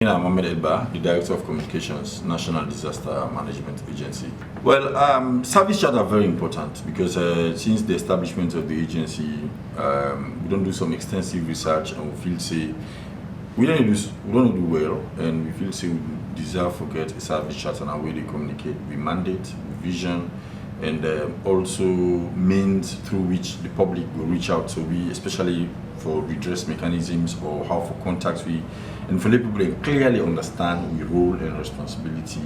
I'm Mohamed Edba, the Director of Communications, National Disaster Management Agency. Well, service charts are very important because since the establishment of the agency, we don't do some extensive research and we feel say we don't do well, and we feel say we deserve to get a service chart and a way they communicate, we mandate, vision, and also means through which the public will reach out to we, especially for redress mechanisms or how for contacts we, and for the people to clearly understand we role and responsibility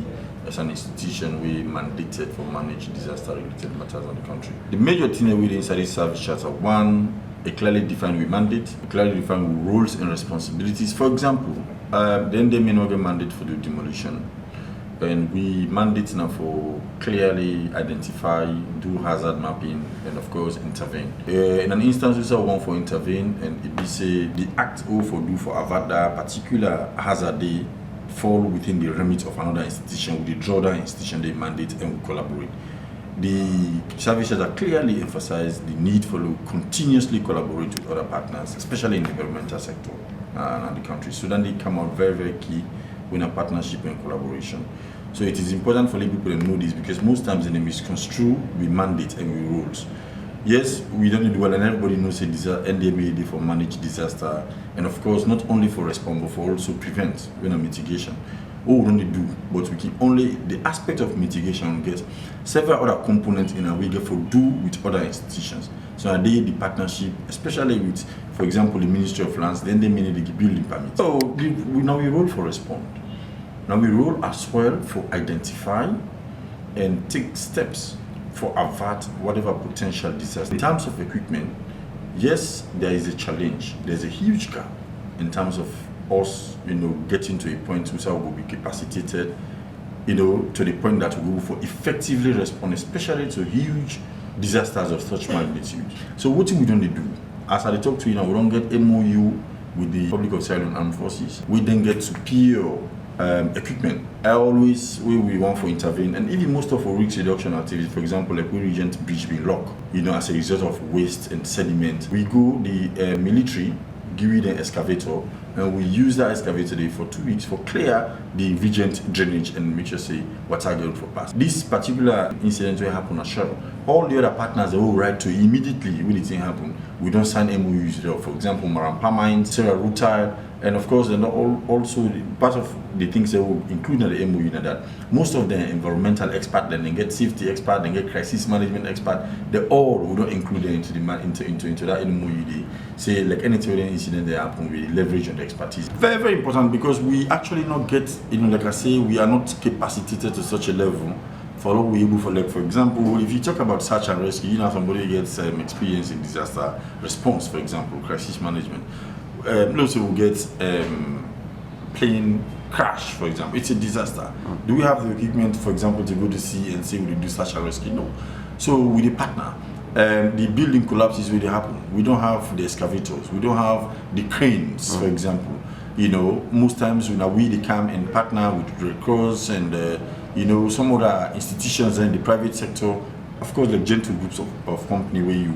as an institution we mandated for manage disaster-related matters in the country. The major thing we inside this service charter: one, a clearly defined we mandate, a clearly defined roles and responsibilities. For example, the NDMA mandate for the demolition, and we mandate now for clearly identify, do hazard mapping, and of course intervene. In an instance, we saw one for intervene, and it be say the act O for do for avert that particular hazard they fall within the remit of another institution. We draw that institution they mandate and we collaborate. The services are clearly emphasize the need for to continuously collaborate with other partners, especially in the environmental sector and the country. So then they come out very, very key in a partnership and collaboration. So it is important for people to know this because most times in the misconstrue, we mandate and we rules. Yes, we don't do well, and everybody knows that NDMA is for manage disaster, and of course not only for respond but for also prevent when a mitigation. All we only do, but we can only the aspect of mitigation get several other components in a way for do with other institutions. So they the partnership, especially with, for example, the Ministry of Lands, then they need the building permit. So now we roll for respond. Now we roll as well for identify and take steps for avert whatever potential disaster. In terms of equipment, yes, there is a challenge. There's a huge gap in terms of us, getting to a point where we will be capacitated, to the point that we will for effectively respond, especially to huge disasters of such magnitude. So what we don't do, as I talk to you now, we don't get MOU with the Public of Sierra Leone Armed Forces. We then get superior equipment. We want to intervene, and even most of our risk reduction activities, for example, like we regent bridge being locked, as a result of waste and sediment. We go the military, give it an excavator, and we use that excavator day for 2 weeks for clear the regent drainage and make sure say water going for pass. This particular incident will happen at Shell. All the other partners they will write to immediately when it happen. We don't sign MOUs. For example, Marampa Mines, Sarah Rutile, and of course, and also part of the things that will include in the MOU that most of the environmental experts, then they get safety expert, then get crisis management expert, they all we don't include them into that MOU. They say like any incident that happen, we leverage on the expertise. Very, very important because we actually not get, like I say, we are not capacitated to such a level for what we're able for. Like for example, if you talk about search and rescue, somebody gets experience in disaster response, for example, crisis management. Also we get plane crash, for example. It's a disaster. Do we have the equipment, for example, to go to sea and say we do search and rescue? No. So with a partner, the building collapses where they happen. We don't have the excavators. We don't have the cranes, for example. Most times we come and partner with Red Cross and some other institutions in the private sector. Of course, the gentle groups of company where you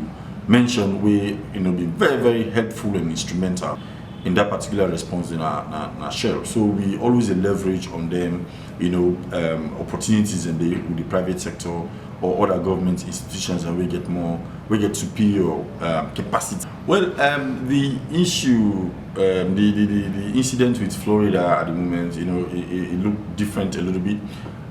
mentioned, we be very, very helpful and instrumental in that particular response in our Shell. So we always leverage on them, opportunities with the private sector or other government institutions, and we get superior capacity. Well, the issue, the incident with Florida at the moment, it looked different a little bit.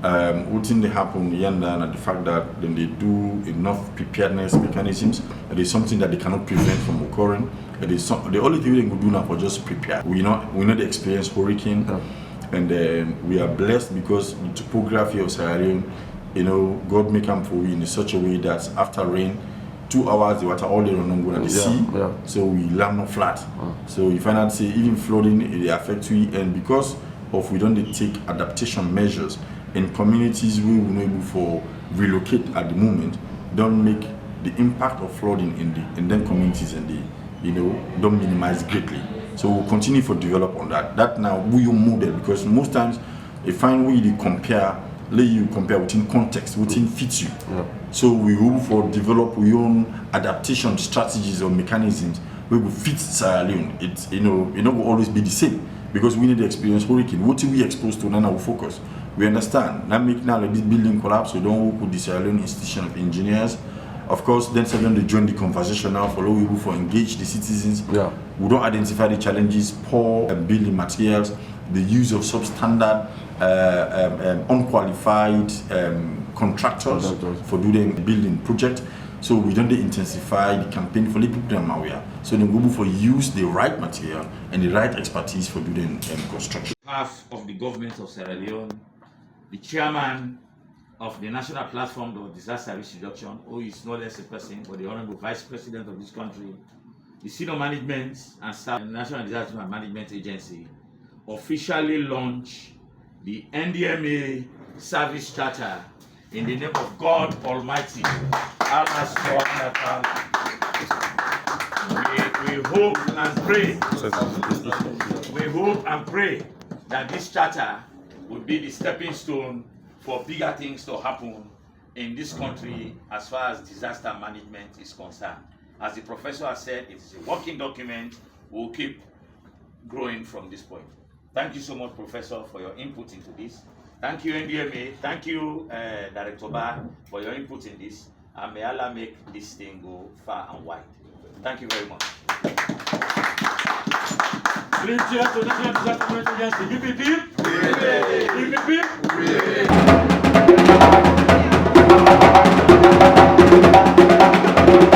What thing they happen and the fact that then they do enough preparedness mechanisms, it is something that they cannot prevent from occurring. It is the only thing they can do now for just prepare. We know the experience hurricane, and we are blessed because the topography of Sierra Leone, God make them for we in such a way that after rain, 2 hours the water all the run go to the sea, so we land not flat. So you find out say even flooding it affects we, and because of we don't take adaptation measures in communities we will not able for relocate at the moment, don't make the impact of flooding in them communities and don't minimize greatly. So we'll continue to develop on that. That now we model because most times you find we let you compare within context, within fit you. So we will for develop our own adaptation strategies or mechanisms we will fit Sierra Leone. It will always be the same. because we need to experience hurricane. What we exposed to, then our focus. We understand. Now make now like this building collapse, we don't work with the Sierra Leone Institution of Engineers. Of course, then second they join the conversation now, follow we for engage the citizens. Yeah. We don't identify the challenges, poor building materials, the use of substandard, unqualified contractors for doing building project. So we don't intensify the campaign for the people them aware. So then we for use the right material and the right expertise for doing construction. Half of the government of Sierra Leone, the chairman of the National Platform of Disaster Risk Reduction, who is no less a person but the Honorable Vice President of this country, the senior management and staff of the National Disaster Management Agency officially launched the NDMA Service Charter in the name of God Almighty. Allah Subhanahu wa Ta'ala. We hope and pray that this charter will be the stepping stone for bigger things to happen in this country as far as disaster management is concerned. As the professor has said, it is a working document. We'll keep growing from this point. Thank you so much, Professor, for your input into this. Thank you, NDMA. Thank you, Director Ba, for your input in this. And may Allah make this thing go far and wide. Thank you very much. Please cheer to National Disaster Management Agency. UPP.